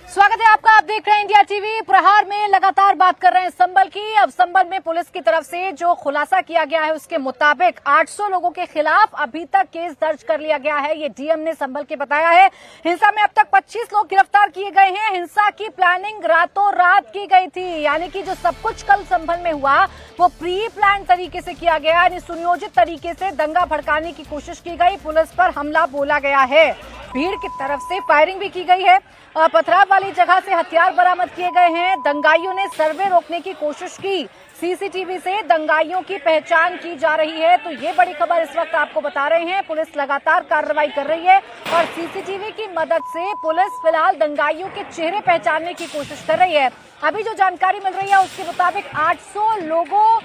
स्वागत है आपका। आप देख रहे हैं इंडिया टीवी। प्रहार में लगातार बात कर रहे हैं संभल की। अब संभल में पुलिस की तरफ से जो खुलासा किया गया है उसके मुताबिक 800 लोगों के खिलाफ अभी तक केस दर्ज कर लिया गया है। ये डीएम ने संभल के बताया है। हिंसा में अब तक 25 लोग गिरफ्तार किए गए हैं। हिंसा की प्लानिंग रातों रात की गई थी, यानी कि जो सब कुछ कल संभल में हुआ वो प्री प्लान तरीके से किया गया, यानी सुनियोजित तरीके से दंगा भड़काने की कोशिश की गई। पुलिस पर हमला बोला गया है। भीड़ की तरफ से फायरिंग भी की गई है। पथराव वाली जगह से हथियार बरामद किए गए हैं। दंगाइयों ने सर्वे रोकने की कोशिश की। सीसीटीवी से दंगाइयों की पहचान की जा रही है। तो ये बड़ी खबर इस वक्त आपको बता रहे हैं। पुलिस लगातार कार्रवाई कर रही है और सीसीटीवी की मदद से पुलिस फिलहाल दंगाइयों के चेहरे पहचानने की कोशिश कर रही है। अभी जो जानकारी मिल रही है उसके मुताबिक 800 लोगों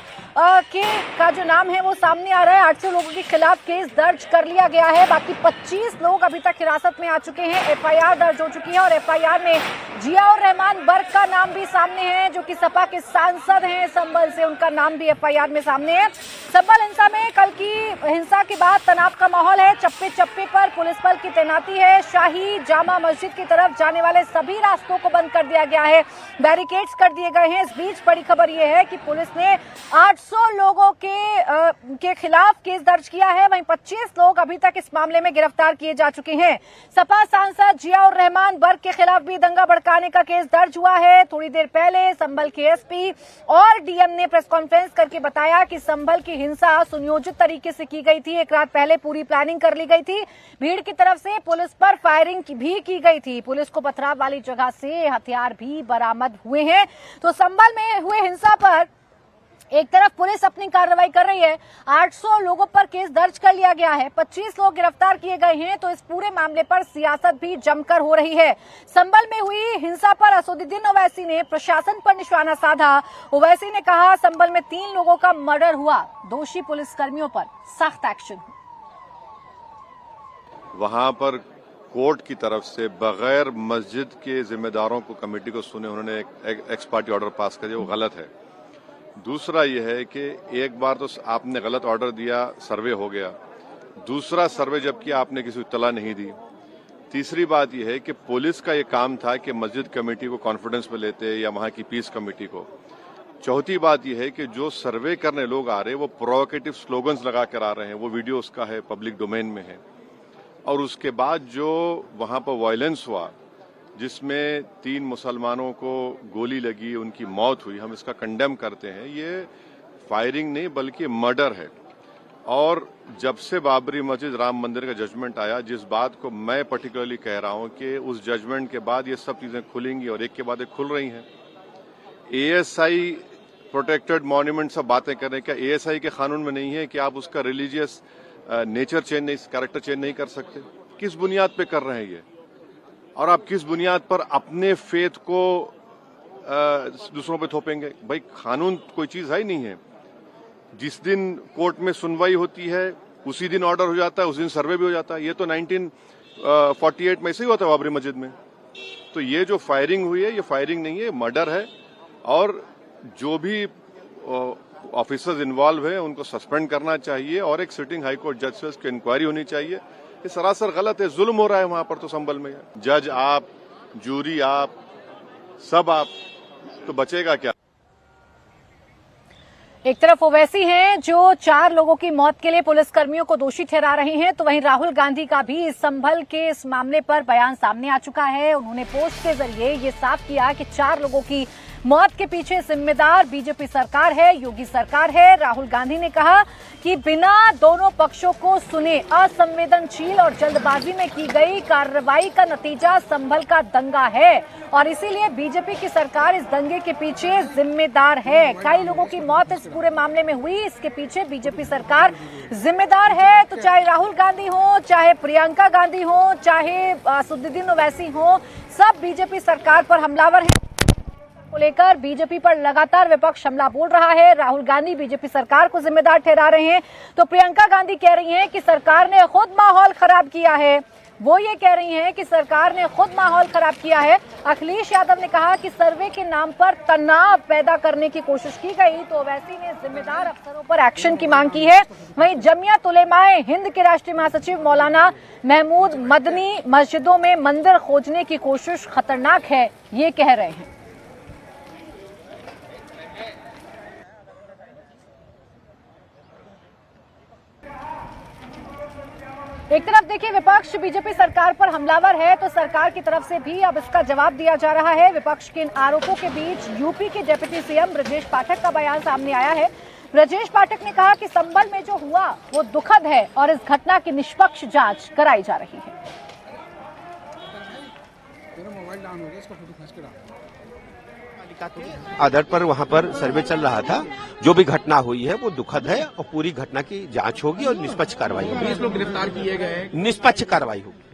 का जो नाम है वो सामने आ रहा है। 800 लोगों के खिलाफ केस दर्ज कर लिया गया है। बाकी 25 लोग अभी तक हिरासत में आ चुके हैं। एफआईआर दर्ज हो चुकी है और एफआईआर में जियाउर रहमान बर्क का नाम भी सामने है, जो कि सपा के सांसद हैं संभल से। उनका नाम भी एफआईआर में सामने है। संभल हिंसा में कल की हिंसा के बाद तनाव का माहौल है। चप्पे चप्पे पर पुलिस बल की तैनाती है। शाही जामा मस्जिद की तरफ जाने वाले सभी रास्तों को बंद कर दिया गया है। बैरिकेड्स कर दिए गए हैं। इस बीच बड़ी खबर यह है कि पुलिस ने 800 लोगों के खिलाफ केस दर्ज किया है। वहीं 25 लोग अभी तक इस मामले में गिरफ्तार किए जा चुके हैं। सपा सांसद जियाउर रहमान बर्क के खिलाफ भी दंगा भड़काने का केस दर्ज हुआ है। थोड़ी देर पहले संभल के एसपी और डीएम ने प्रेस कॉन्फ्रेंस करके बताया कि संभल की हिंसा सुनियोजित तरीके से की गई थी। एक रात पहले पूरी प्लानिंग कर ली गई थी। भीड़ की तरफ से पुलिस पर फायरिंग भी की गई थी। पुलिस को पथराव वाली जगह से हथियार भी बरामद हुए हैं। तो संभल में हुए हिंसा पर एक तरफ पुलिस अपनी कार्रवाई कर रही है। 800 लोगों पर केस दर्ज कर लिया गया है। 25 लोग गिरफ्तार किए गए हैं। तो इस पूरे मामले पर सियासत भी जमकर हो रही है। संभल में हुई हिंसा पर असदुद्दीन ओवैसी ने प्रशासन पर निशाना साधा। ओवैसी ने कहा संभल में 3 लोगों का मर्डर हुआ, दोषी पुलिसकर्मियों पर सख्त एक्शन। वहां पर कोर्ट की तरफ से बगैर मस्जिद के जिम्मेदारों को कमेटी को सुने उन्होंने एक एक्स पार्टी ऑर्डर पास कर दिया, वो गलत है। दूसरा यह है कि एक बार तो आपने गलत ऑर्डर दिया, सर्वे हो गया। दूसरा सर्वे जब किया आपने किसी को इत्तला नहीं दी। तीसरी बात यह है कि पुलिस का ये काम था कि मस्जिद कमेटी को कॉन्फिडेंस में लेते या वहां की पीस कमेटी को। चौथी बात यह है कि जो सर्वे करने लोग आ रहे हैं वो प्रोवोकेटिव स्लोगन्स लगा कर आ रहे हैं। वो वीडियो उसका है, पब्लिक डोमेन में है। और उसके बाद जो वहां पर वायलेंस हुआ जिसमें 3 मुसलमानों को गोली लगी, उनकी मौत हुई, हम इसका कंडेम करते हैं। ये फायरिंग नहीं बल्कि मर्डर है। और जब से बाबरी मस्जिद राम मंदिर का जजमेंट आया, जिस बात को मैं पर्टिकुलरली कह रहा हूं कि उस जजमेंट के बाद ये सब चीजें खुलेंगी और एक के बाद एक खुल रही हैं। एएसआई प्रोटेक्टेड मॉन्यूमेंट सब बातें कर रहे हैं। क्या एएसआई के कानून में नहीं है कि आप उसका रिलीजियस नेचर चेंज नहीं, कैरेक्टर चेंज नहीं कर सकते? किस बुनियाद पे कर रहे हैं ये? और आप किस बुनियाद पर अपने फेथ को दूसरों पे थोपेंगे? भाई कानून कोई चीज है ही नहीं है। जिस दिन कोर्ट में सुनवाई होती है उसी दिन ऑर्डर हो जाता है, उस दिन सर्वे भी हो जाता है। ये तो 1948 में ऐसे ही होता है बाबरी मस्जिद में। तो ये जो फायरिंग हुई है ये फायरिंग नहीं है, मर्डर है। और जो भी ऑफिसर्स इन्वॉल्व है उनको सस्पेंड करना चाहिए और एक सिटिंग हाईकोर्ट जज से उसकी इंक्वायरी होनी चाहिए। ये सरासर गलत है। जुल्म हो रहा है वहां पर तो संभल में। जज आप, जूरी आप, सब आप, तो बचेगा क्या? एक तरफ ओवैसी हैं जो 4 लोगों की मौत के लिए पुलिसकर्मियों को दोषी ठहरा रहे हैं, तो वहीं राहुल गांधी का भी संभल के इस मामले पर बयान सामने आ चुका है। उन्होंने पोस्ट के जरिए ये साफ किया कि 4 लोगों की मौत के पीछे जिम्मेदार बीजेपी सरकार है, योगी सरकार है। राहुल गांधी ने कहा कि बिना दोनों पक्षों को सुने असंवेदनशील और जल्दबाजी में की गई कार्रवाई का नतीजा संभल का दंगा है और इसीलिए बीजेपी की सरकार इस दंगे के पीछे जिम्मेदार है। कई लोगों की मौत इस पूरे मामले में हुई, इसके पीछे बीजेपी सरकार जिम्मेदार है। तो चाहे राहुल गांधी हो, चाहे प्रियंका गांधी हो, चाहे असदुद्दीन ओवैसी हो, सब बीजेपी सरकार पर हमलावर हैं। को लेकर बीजेपी पर लगातार विपक्ष हमला बोल रहा है। राहुल गांधी बीजेपी सरकार को जिम्मेदार ठहरा रहे हैं, तो प्रियंका गांधी कह रही हैं कि सरकार ने खुद माहौल खराब किया है। वो ये कह रही हैं कि सरकार ने खुद माहौल खराब किया है। अखिलेश यादव ने कहा कि सर्वे के नाम पर तनाव पैदा करने की कोशिश की गई, तो ओवैसी ने जिम्मेदार अफसरों पर एक्शन की मांग की है। वहीं जमियत उलेमाए हिंद के राष्ट्रीय महासचिव मौलाना महमूद मदनी मस्जिदों में मंदिर खोजने की कोशिश खतरनाक है, ये कह रहे हैं। एक तरफ देखिए विपक्ष बीजेपी सरकार पर हमलावर है, तो सरकार की तरफ से भी अब इसका जवाब दिया जा रहा है। विपक्ष के इन आरोपों के बीच यूपी के डिप्टी सीएम ब्रजेश पाठक का बयान सामने आया है। ब्रजेश पाठक ने कहा कि संभल में जो हुआ वो दुखद है और इस घटना की निष्पक्ष जांच कराई जा रही है। आधार पर वहां पर सर्वे चल रहा था। जो भी घटना हुई है वो दुखद है और पूरी घटना की जांच होगी और निष्पक्ष कार्रवाई होगी। 20 लोग गिरफ्तार किए गए हैं। निष्पक्ष कार्रवाई होगी।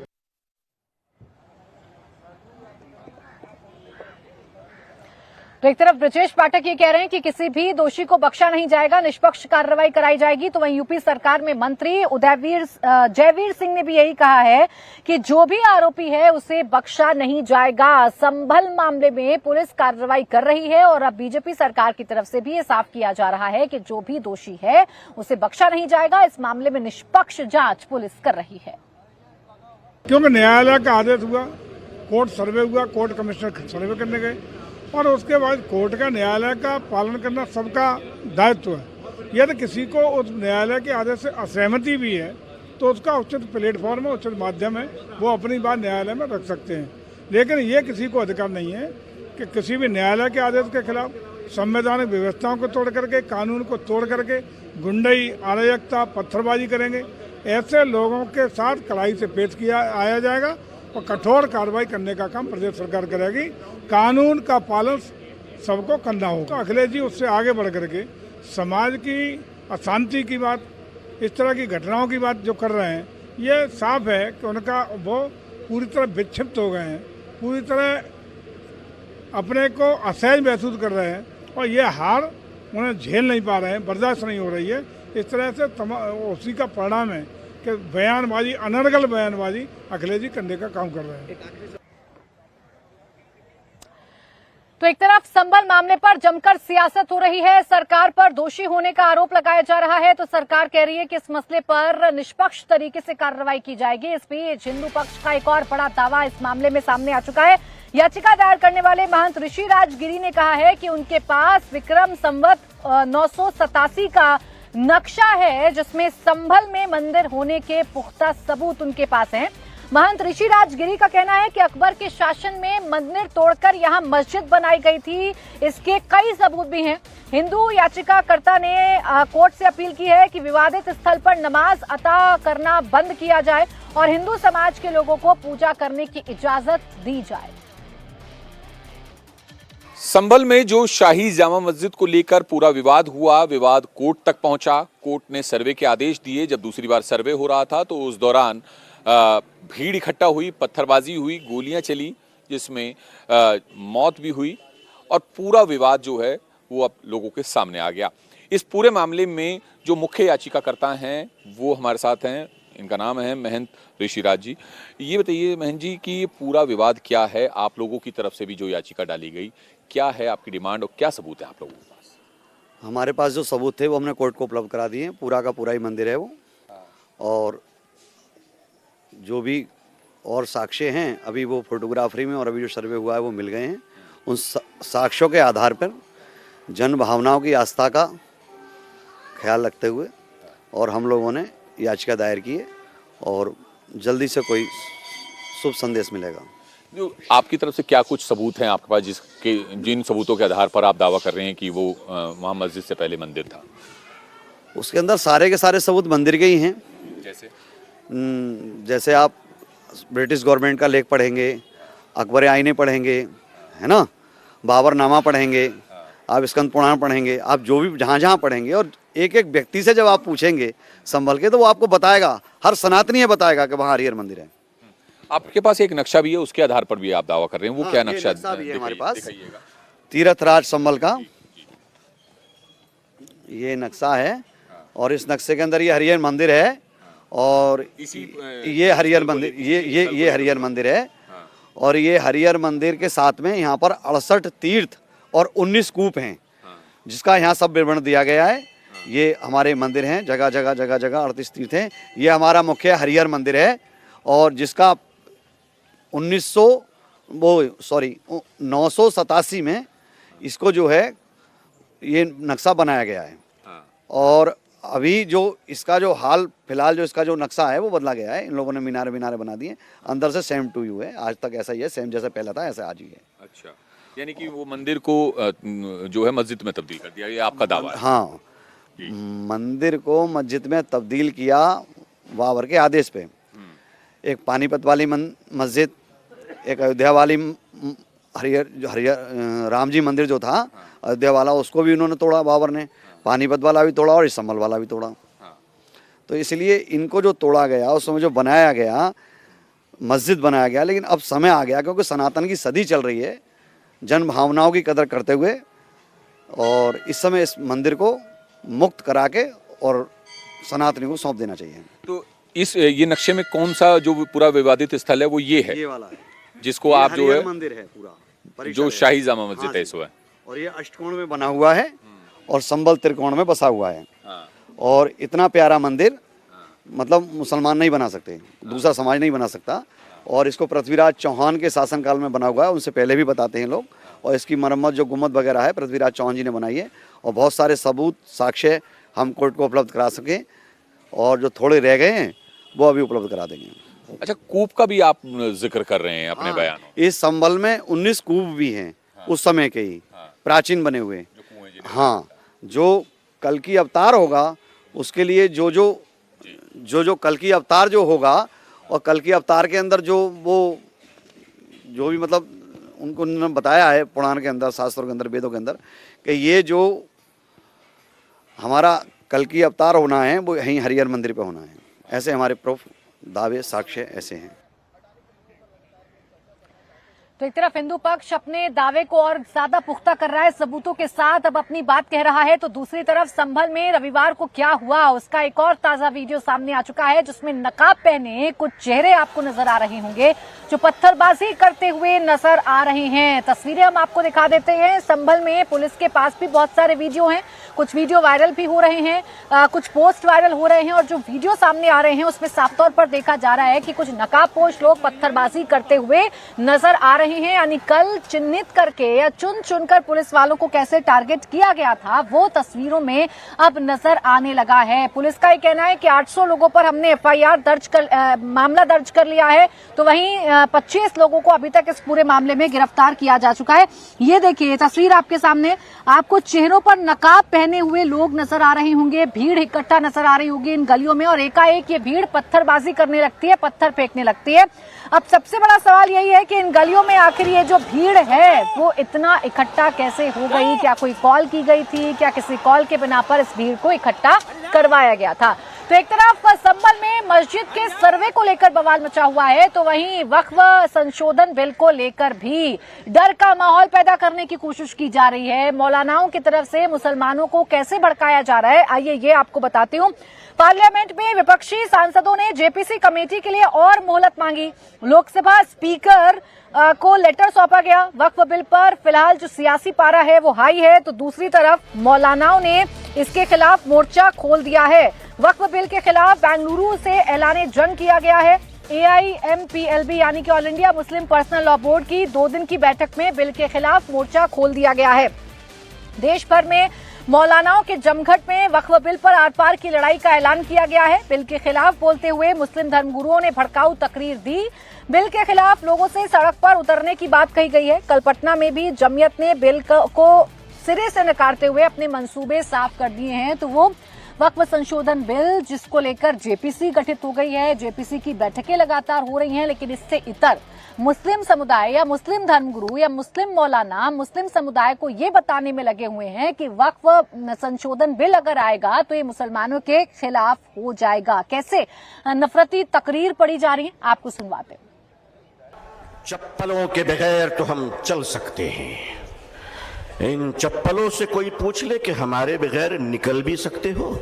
तो एक तरफ ब्रजेश पाठक ये कह रहे हैं कि किसी भी दोषी को बख्शा नहीं जाएगा, निष्पक्ष कार्रवाई कराई जाएगी। तो वहीं यूपी सरकार में मंत्री जयवीर सिंह ने भी यही कहा है कि जो भी आरोपी है उसे बख्शा नहीं जाएगा। संभल मामले में पुलिस कार्रवाई कर रही है और अब बीजेपी सरकार की तरफ से भी ये साफ किया जा रहा है कि जो भी दोषी है उसे बख्शा नहीं जाएगा। इस मामले में निष्पक्ष जांच पुलिस कर रही है। क्योंकि न्यायालय का आदेश हुआ, कोर्ट सर्वे हुआ, कोर्ट कमिश्नर सर्वे करने गए और उसके बाद कोर्ट का न्यायालय का पालन करना सबका दायित्व है। यदि किसी को उस न्यायालय के आदेश से असहमति भी है तो उसका उचित प्लेटफॉर्म है, उचित माध्यम है, वो अपनी बात न्यायालय में रख सकते हैं। लेकिन ये किसी को अधिकार नहीं है कि किसी भी न्यायालय के आदेश के खिलाफ संवैधानिक व्यवस्थाओं को तोड़ करके, कानून को तोड़ करके गुंडई, अराजकता, पत्थरबाजी करेंगे। ऐसे लोगों के साथ कड़ाई से पेश किया आया जाएगा और कठोर कार्रवाई करने का काम प्रदेश सरकार करेगी। कानून का पालन सबको करना होगा। अखिलेश जी उससे आगे बढ़ करके समाज की अशांति की बात, इस तरह की घटनाओं की बात जो कर रहे हैं, ये साफ है कि उनका वो पूरी तरह विक्षिप्त हो गए हैं, पूरी तरह अपने को असहज महसूस कर रहे हैं और ये हार उन्हें झेल नहीं पा रहे हैं, बर्दाश्त नहीं हो रही है। इस तरह से उसी का परिणाम है कि बयानबाजी, अनर्गल बयानबाजी अखिलेश जी करने का काम कर रहे हैं। तो एक तरफ संभल मामले पर जमकर सियासत हो रही है, सरकार पर दोषी होने का आरोप लगाया जा रहा है, तो सरकार कह रही है कि इस मसले पर निष्पक्ष तरीके से कार्रवाई की जाएगी। इस बीच हिंदू पक्ष का एक और बड़ा दावा इस मामले में सामने आ चुका है। याचिका दायर करने वाले महंत ऋषिराज गिरी ने कहा है कि उनके पास विक्रम संवत 987 का नक्शा है जिसमें संभल में मंदिर होने के पुख्ता सबूत उनके पास हैं। महंत ऋषिराज गिरी का कहना है कि अकबर के शासन में मंदिर तोड़कर यहां मस्जिद बनाई गई थी, इसके कई सबूत भी हैं। हिंदू याचिकाकर्ता ने कोर्ट से अपील की है कि विवादित स्थल पर नमाज अता करना बंद किया जाए और हिंदू समाज के लोगों को पूजा करने की इजाजत दी जाए। संभल में जो शाही जामा मस्जिद को लेकर पूरा विवाद हुआ, विवाद कोर्ट तक पहुंचा। कोर्ट ने सर्वे के आदेश दिए। जब दूसरी बार सर्वे हो रहा था तो उस दौरान भीड़ इकट्ठा हुई, पत्थरबाजी हुई, गोलियां चली, जिसमें मौत भी हुई और पूरा विवाद जो है वो अब लोगों के सामने आ गया। इस पूरे मामले में जो मुख्य याचिकाकर्ता हैं वो हमारे साथ हैं। इनका नाम है महंत ऋषिराज जी। ये बताइए महंत जी कि ये पूरा विवाद क्या है, आप लोगों की तरफ से भी जो याचिका डाली गई, क्या है आपकी डिमांड और क्या सबूत है आप लोगों के पास? हमारे पास जो सबूत थे वो हमने कोर्ट को उपलब्ध करा दिए। पूरा का पूरा ही मंदिर है वो, और जो भी और साक्ष्य हैं अभी वो फोटोग्राफरी में और अभी जो सर्वे हुआ है वो मिल गए हैं। उन साक्ष्यों के आधार पर जन भावनाओं की आस्था का ख्याल रखते हुए और हम लोगों ने याचिका दायर की है और जल्दी से कोई शुभ संदेश मिलेगा। जो आपकी तरफ से क्या कुछ सबूत हैं आपके पास जिन सबूतों के आधार पर आप दावा कर रहे हैं कि वो वहाँ मस्जिद से पहले मंदिर था? उसके अंदर सारे के सारे सबूत मंदिर के ही हैं। जैसे आप ब्रिटिश गवर्नमेंट का लेख पढ़ेंगे, अकबर आईने पढ़ेंगे, है ना, बाबरनामा पढ़ेंगे, आप स्कंद पुराण पढ़ेंगे, आप जो भी जहाँ जहाँ पढ़ेंगे और एक एक व्यक्ति से जब आप पूछेंगे संभल के तो वो आपको बताएगा, हर सनातनी है बताएगा कि वहाँ हरिहर मंदिर है। आपके पास एक नक्शा भी है, उसके आधार पर भी आप दावा कर रहे हैं, वो क्या नक्शा भी है हमारे पास? तीर्थराज संभल का ये नक्शा है और इस नक्शे के अंदर ये हरिहर मंदिर है और इसी ये हरिहर मंदिर, ये हरिहर मंदिर है। और ये हरिहर मंदिर के साथ में यहाँ पर 68 तीर्थ और 19 कूप हैं, जिसका यहाँ सब विवरण दिया गया है। ये हमारे मंदिर हैं, जगह जगह 38 तीर्थ हैं। ये हमारा मुख्य हरिहर मंदिर है और जिसका 987 में इसको जो है ये नक्शा बनाया गया है। और अभी जो इसका जो हाल फिलहाल जो इसका जो नक्शा है वो बदला गया है। इन लोगों ने मीनारे बना दिए, अंदर से सेम टू यू है, आज तक ऐसा ही है, सेम जैसे पहला था ऐसा आज ही है। अच्छा, यानी कि वो मंदिर को जो है मस्जिद में तब्दील कर दिया, ये आपका दावा है? हाँ, मंदिर को मस्जिद में तब्दील किया बाबर के आदेश पे। एक पानीपत वाली मस्जिद, एक अयोध्या वाली हरिहर राम जी मंदिर जो था अयोध्या वाला, उसको भी उन्होंने तोड़ा बाबर ने, पानीपत वाला भी तोड़ा और इस संभल वाला भी तोड़ा। तो इसलिए इनको जो तोड़ा गया, उसमें जो बनाया गया मस्जिद बनाया गया, लेकिन अब समय आ गया क्योंकि सनातन की सदी चल रही है, जन भावनाओं की कदर करते हुए, और इस समय इस मंदिर को मुक्त करा के और सनातनी को सौंप देना चाहिए। तो ये नक्शे में कौन सा जो पूरा विवादित स्थल है वो ये है? ये वाला है, जिसको आप जो है मंदिर है पूरा, जो शाही जामा मस्जिद है इसको है, और ये अष्टकोण में बना हुआ है और संबल त्रिकोण में बसा हुआ है। और इतना प्यारा मंदिर मतलब मुसलमान नहीं बना सकते, दूसरा समाज नहीं बना सकता। और इसको पृथ्वीराज चौहान के शासनकाल में बना हुआ है, उनसे पहले भी बताते हैं लोग। और इसकी मरम्मत जो गुम्मत वगैरह है पृथ्वीराज चौहान जी ने बनाई है, और बहुत सारे सबूत साक्ष्य हम कोर्ट को उपलब्ध करा सकें, और जो थोड़े रह गए हैं वो अभी उपलब्ध करा देंगे। अच्छा, कूप का भी आप जिक्र कर रहे हैं अपने बयान में? इस संबल में 19 कूप भी हैं, उस समय के ही प्राचीन बने हुए। हाँ, जो कल की अवतार होगा उसके लिए जो कल की अवतार जो होगा, और कल की अवतार के अंदर जो भी मतलब उनको उन्होंने बताया है पुराण के अंदर, शास्त्रों के अंदर, वेदों के अंदर, कि ये जो हमारा कल की अवतार होना है वो यहीं हरिहर मंदिर पे होना है। ऐसे हमारे प्रूफ, दावे, साक्ष्य ऐसे हैं। तो एक तरफ हिंदू पक्ष अपने दावे को और ज्यादा पुख्ता कर रहा है, सबूतों के साथ अब अपनी बात कह रहा है, तो दूसरी तरफ संभल में रविवार को क्या हुआ उसका एक और ताजा वीडियो सामने आ चुका है, जिसमें नकाब पहने कुछ चेहरे आपको नजर आ रहे होंगे जो पत्थरबाजी करते हुए नजर आ रहे हैं। तस्वीरें हम आपको दिखा देते हैं। संभल में पुलिस के पास भी बहुत सारे वीडियो हैं, कुछ वीडियो वायरल भी हो रहे हैं, कुछ पोस्ट वायरल हो रहे हैं, और जो वीडियो सामने आ रहे हैं उसमें साफ तौर पर देखा जा रहा है कि कुछ नकाबपोश लोग पत्थरबाजी करते हुए नजर आ रहे हैं। यानी कल चिन्हित करके या चुन चुनकर पुलिस वालों को कैसे टारगेट किया गया था वो तस्वीरों में अब नजर आने लगा है। पुलिस का ये कहना है कि 800 लोगों पर हमने FIR मामला दर्ज कर लिया है, तो वहीं 25 लोगों को अभी तक इस पूरे मामले में गिरफ्तार किया जा चुका है। ये देखिए तस्वीर आपके सामने, आपको चेहरों पर नकाब पहने हुए लोग नजर आ रहे होंगे, भीड़ इकट्ठा नजर आ रही होगी इन गलियों में, और एकाएक ये भीड़ पत्थरबाजी करने लगती है, पत्थर फेंकने लगती है। अब सबसे बड़ा सवाल यही है कि इन गलियों में आखिर ये जो भीड़ है वो इतना इकट्ठा कैसे हो गई? क्या कोई कॉल की गई थी? क्या किसी कॉल के बिना पर इस भीड़ को इकट्ठा करवाया गया था? तो एक तरफ संभल में मस्जिद के सर्वे को लेकर बवाल मचा हुआ है, तो वहीं वक्फ संशोधन बिल को लेकर भी डर का माहौल पैदा करने की कोशिश की जा रही है। मौलानाओं की तरफ से मुसलमानों को कैसे भड़काया जा रहा है, आइए ये आपको बताती हूँ। पार्लियामेंट में विपक्षी सांसदों ने जेपीसी कमेटी के लिए और मोहलत मांगी। लोकसभा स्पीकर को लेटर सौंपा गया। वक्फ बिल पर फिलहाल जो सियासी पारा है वो हाई है, तो दूसरी तरफ मौलानाओं ने इसके खिलाफ मोर्चा खोल दिया है। वक्फ बिल के खिलाफ बेंगलुरु से ऐलान जंग किया गया है। AIMPLB यानी कि all India Muslim personal law board की 2 दिन की बैठक में बिल के खिलाफ मोर्चा खोल दिया गया है। देश भर में मौलानाओं के जमघट में वक्फ बिल पर आर पार की लड़ाई का ऐलान किया गया है। बिल के खिलाफ बोलते हुए मुस्लिम धर्मगुरुओं ने भड़काऊ तकरीर दी। बिल के खिलाफ लोगों से सड़क पर उतरने की बात कही गई है। कल पटना में भी जमीयत ने बिल को सिरे से नकारते हुए अपने मंसूबे साफ कर दिए हैं। तो वो वक्फ संशोधन बिल जिसको लेकर जेपीसी गठित हो गई है, जेपीसी की बैठकें लगातार हो रही हैं, लेकिन इससे इतर मुस्लिम समुदाय या मुस्लिम धर्मगुरु या मुस्लिम मौलाना मुस्लिम समुदाय को ये बताने में लगे हुए हैं कि वक्फ संशोधन बिल अगर आएगा तो ये मुसलमानों के खिलाफ हो जाएगा। कैसे नफरती तकरीर पड़ी जा रही है, आपको सुनवाते हैं। चप्पलों के बगैर तो हम चल सकते हैं, इन चप्पलों से कोई पूछ ले कि हमारे बगैर निकल भी सकते हो?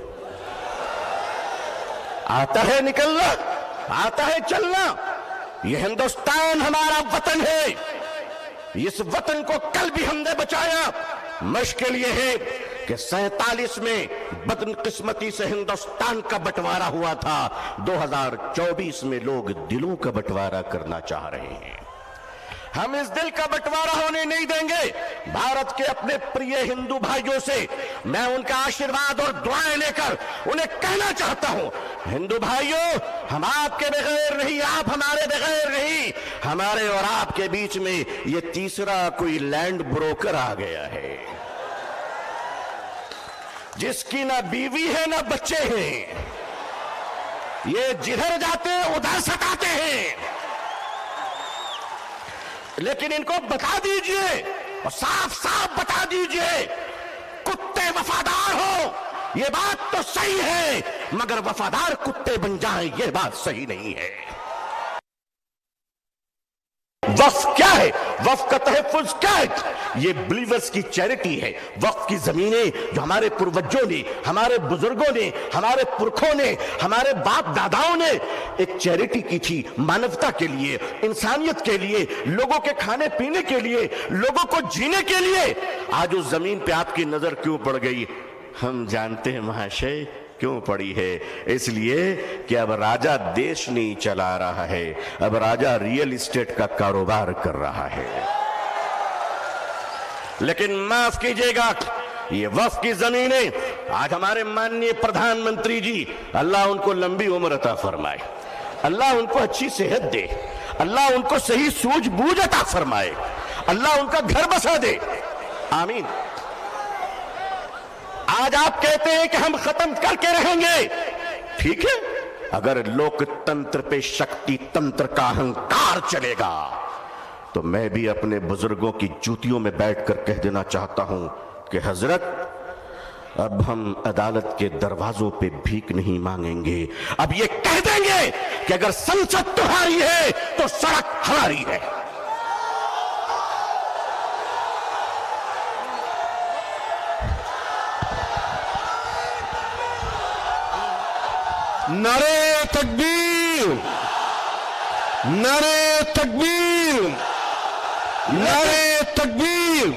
आता है निकलना, आता है चलना। ये हिंदुस्तान हमारा वतन है, इस वतन को कल भी हमने बचाया। मुश्किल ये है कि 47 में बदकिस्मती से हिंदुस्तान का बंटवारा हुआ था। 2024 में लोग दिलों का बंटवारा करना चाह रहे हैं। हम इस दिल का बंटवारा होने नहीं देंगे। भारत के अपने प्रिय हिंदू भाइयों से मैं उनका आशीर्वाद और दुआएं लेकर उन्हें कहना चाहता हूं, हिंदू भाइयों, हम आपके बगैर नहीं, आप हमारे बगैर नहीं। हमारे और आपके बीच में ये तीसरा कोई लैंड ब्रोकर आ गया है, जिसकी ना बीवी है ना बच्चे हैं। ये जिधर जाते हैं उधर सताते हैं। लेकिन इनको बता दीजिए और साफ साफ बता दीजिए, कुत्ते वफादार हो ये बात तो सही है, मगर वफादार कुत्ते बन जाएं ये बात सही नहीं है। वक्फ क्या है? वक्फ का तहफ्फुज क्या है? ये बिलीवर्स की चैरिटी है। वक्फ की जमीनें जो हमारे पूर्वजों ने, हमारे बुजुर्गों ने, हमारे पुरखों ने, हमारे बाप दादाओं ने एक चैरिटी की थी, मानवता के लिए, इंसानियत के लिए, लोगों के खाने पीने के लिए, लोगों को जीने के लिए। आज उस जमीन पे आपकी नजर क्यों पड़ गई? हम जानते हैं महाशय क्यों पड़ी है। इसलिए कि अब राजा देश नहीं चला रहा है, अब राजा रियल एस्टेट का कारोबार कर रहा है। लेकिन माफ कीजिएगा, ये वक्फ की जमीनें आज हमारे माननीय प्रधानमंत्री जी, अल्लाह उनको लंबी उम्र अता फरमाए, अल्लाह उनको अच्छी सेहत दे, अल्लाह उनको सही सूझबूझ अता फरमाए, अल्लाह उनका घर बसा दे, आमीन। आज आप कहते हैं कि हम खत्म करके रहेंगे, ठीक है। अगर लोकतंत्र पे शक्ति तंत्र का अहंकार चलेगा तो मैं भी अपने बुजुर्गों की जूतियों में बैठकर कह देना चाहता हूं कि हजरत, अब हम अदालत के दरवाजों पे भीख नहीं मांगेंगे। अब ये कह देंगे कि अगर संसद तुम्हारी है तो सड़क हमारी है। नारे तकबीर, नारे तकबीर, नारे तकबीर।